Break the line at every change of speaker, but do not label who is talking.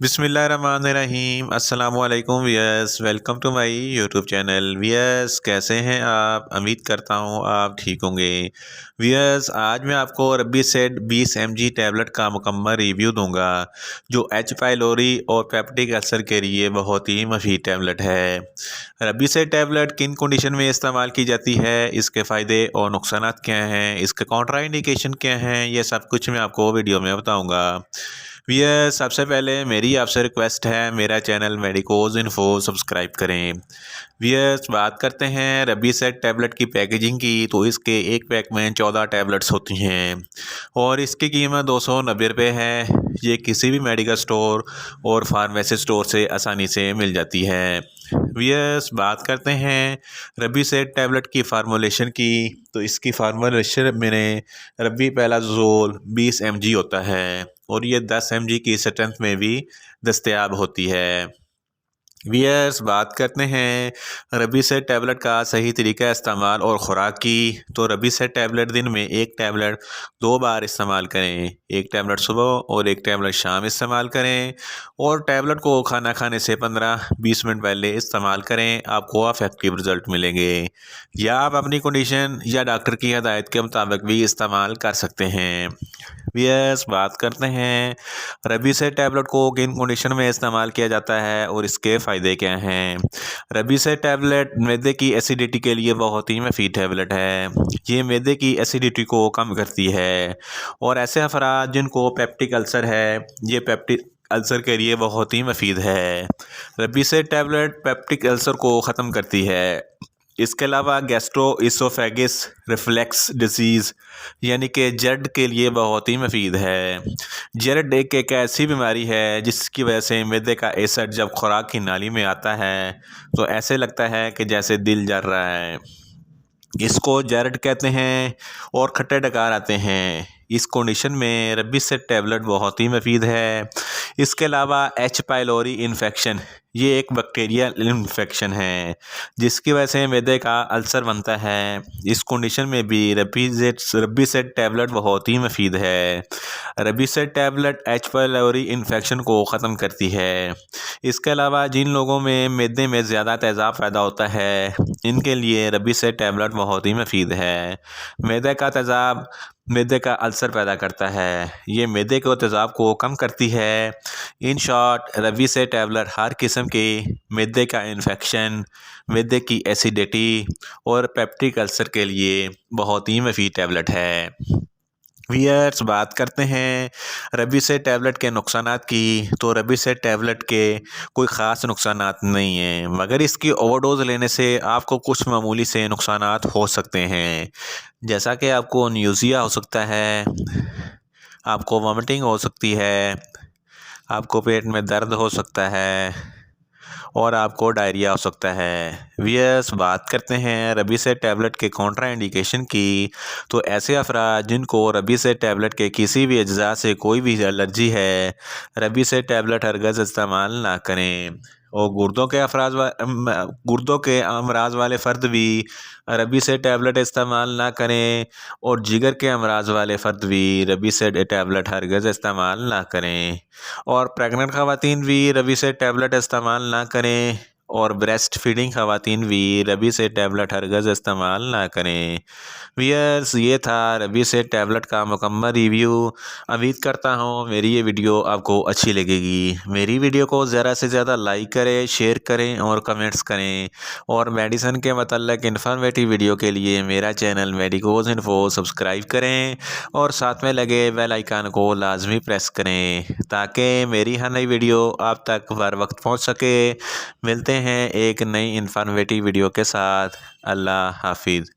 बिस्मिल्लाहिर्रहमानिर्रहीम अस्सलाम वालेकुम viewers, welcome to my YouTube channel. Viewers, कैसे हैं आप? उम्मीद करता हूं आप ठीक होंगे। वियर्स, आज मैं आपको रब्बीसेट 20 mg टैबलेट का मुकम्मल रिव्यू दूंगा, जो एच पाइलोरी और पेप्टिक अल्सर के लिए बहुत ही मुफीद टैबलेट है। रब्बीसेट टैबलेट किन कंडीशन में इस्तेमाल की जाती है, इसके फ़ायदे और नुकसान क्या हैं, इसके कॉन्ट्राइंडिकेशन क्या हैं, ये सब कुछ मैं आपको वीडियो में बताऊँगा। भैया, सबसे पहले मेरी आपसे रिक्वेस्ट है, मेरा चैनल मेडिकोज इन्फो सब्सक्राइब करें। भैया, बात करते हैं रब्बीसेट टैबलेट की पैकेजिंग की, तो इसके एक पैक में 14 टैबलेट्स होती हैं और इसकी कीमत 290 रुपये है। ये किसी भी मेडिकल स्टोर और फार्मेसी स्टोर से आसानी से मिल जाती है। भैया, बात करते हैं रब्बीसेट टैबलेट की फार्मूलेशन की, तो इसकी फार्मूलेशन में रब्बीपेलाज़ोल 20 mg होता है और ये 10 mg की स्ट्रेंथ में भी दस्तयाब होती है। वियर्स, बात करते हैं रब्बीसेट टैबलेट का सही तरीका इस्तेमाल और ख़ुराक की, तो रब्बीसेट टैबलेट दिन में एक टैबलेट 2 बार इस्तेमाल करें। एक टैबलेट सुबह और एक टैबलेट शाम इस्तेमाल करें और टैबलेट को खाना खाने से 15-20 मिनट पहले इस्तेमाल करें, आपको इफेक्टिव रिज़ल्ट मिलेंगे। या आप अपनी कंडीशन या डॉक्टर की हदायत के मुताबिक भी इस्तेमाल कर सकते हैं। वियर्स, बात करते हैं रब्बीसेट टैबलेट को किन कंडीशन में इस्तेमाल किया जाता है और इसके फ़ायदे क्या हैं। रब्बीसेट टैबलेट मैदे की एसिडिटी के लिए बहुत ही मुफीद टैबलेट है। ये मैदे की एसिडिटी को कम करती है और ऐसे अफराद जिनको पेप्टिक अल्सर है, ये पेप्टिक अल्सर के लिए बहुत ही मुफीद है। रब्बीसेट टैबलेट पेप्टिक अल्सर को ख़त्म करती है। इसके अलावा गैस्ट्रो इसोफेगिस रिफ्लेक्स डिसीज़ यानी कि जर्ड के लिए बहुत ही मुफीद है। जर्ड एक ऐसी बीमारी है जिसकी वजह से मैदे का एसिड जब खुराक की नाली में आता है तो ऐसे लगता है कि जैसे दिल जल रहा है। इसको जर्ड कहते हैं और खट्टे डकार आते हैं। इस कंडीशन में रब्बीसेट टैबलेट बहुत ही मुफीद है। इसके अलावा एच पाइलोरी इन्फेक्शन, ये एक बैक्टीरियल इन्फेक्शन है जिसकी वजह से मैदे का अल्सर बनता है। इस कंडीशन में भी रब्बीसेट टैबलेट बहुत ही मुफीद है। रब्बीसेट टैबलेट एच पाइलोरी इन्फेक्शन को ख़त्म करती है। इसके अलावा जिन लोगों में मैदे में ज़्यादा तेज़ाब पैदा होता है, इनके लिए रब्बीसेट टैबलेट बहुत ही मुफीद है। मैदे का तेज़ाब मैदे का अल्सर पैदा करता है, ये मैदे के तेज़ाब को कम करती है। इन शॉर्ट, रब्बीसेट टैबलेट हर किस्म के मैदे का इन्फेक्शन, मैदे की एसिडिटी और पेप्टिक अल्सर के लिए बहुत ही मुफीद टैबलेट है। वियर्स, बात करते हैं रब्बीसेट टैबलेट के नुकसानात की, तो रब्बीसेट टैबलेट के कोई ख़ास नुकसानात नहीं हैं, मगर इसकी ओवरडोज़ लेने से आपको कुछ मामूली से नुकसानात हो सकते हैं, जैसा कि आपको न्यूज़िया हो सकता है, आपको वॉमिटिंग हो सकती है, आपको पेट में दर्द हो सकता है और आपको डायरिया हो सकता है। वियर्स, बात करते हैं रब्बीसेट टैबलेट के कॉन्ट्रा इंडिकेशन की, तो ऐसे अफराद जिनको रब्बीसेट टैबलेट के किसी भी अज्जा से कोई भी एलर्जी है, रब्बीसेट टैबलेट हरगज़ इस्तेमाल ना करें। और गुर्दों के अमराज वाले फ़र्द भी रब्बीसेट टैबलेट इस्तेमाल ना करें और जिगर के अमराज वाले फ़र्द भी रब्बीसेट टैबलेट हरगज़ इस्तेमाल ना करें और प्रेग्नेंट ख़वातीन भी रब्बीसेट टैबलेट इस्तेमाल ना करें और ब्रेस्ट फीडिंग ख़वातीन भी रब्बीसेट टैबलेट हरगज़ इस्तेमाल ना करें। वियर्स, ये था रब्बीसेट टैबलेट का मुकम्मल रिव्यू। उम्मीद करता हूँ मेरी ये वीडियो आपको अच्छी लगेगी। मेरी वीडियो को ज़्यादा से ज़्यादा लाइक करें, शेयर करें और कमेंट्स करें और मेडिसिन के मतलब इन्फॉर्मेटिव वीडियो के लिए मेरा चैनल मेडिकोज इन्फो सब्सक्राइब करें और साथ में लगे बेल आइकन को लाजमी प्रेस करें ताकि मेरी हर नई वीडियो आप तक बर वक्त पहुँच सके। मिलते हैं एक नई इन्फॉर्मेटिव वीडियो के साथ। अल्लाह हाफिज़।